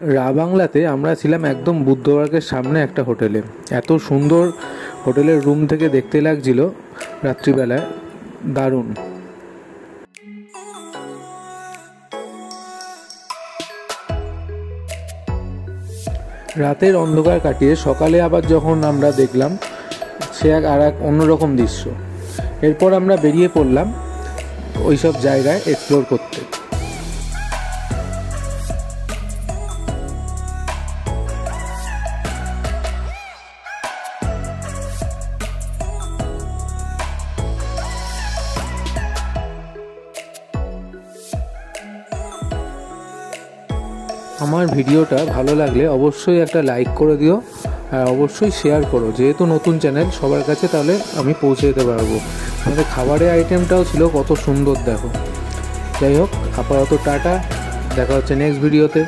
রা বাংলাতে আমরা ছিলাম একদম বুদ্ধবার্গের সামনে একটা হোটেলে। এত সুন্দর হোটেলের রুম থেকে দেখতে লাগছিল রাত্রিবেলায়, দারুণ। রাতের অন্ধকার কাটিয়ে সকালে আবার যখন আমরা দেখলাম সে এক অন্যরকম দৃশ্য। এরপর আমরা বেরিয়ে পড়লাম ওইসব জায়গায় এক্সপ্লোর করতে। আমার ভিডিওটা ভালো লাগলে অবশ্যই একটা লাইক করে দিও, আর অবশ্যই শেয়ার করো, যেহেতু নতুন চ্যানেল সবার কাছে, তাহলে আমি পৌঁছে দিতে পারবো। আমাদের খাবারের আইটেমটাও ছিল কত সুন্দর দেখো। যাই হোক, আপাতত টাটা, দেখা হচ্ছে নেক্সট ভিডিওতে।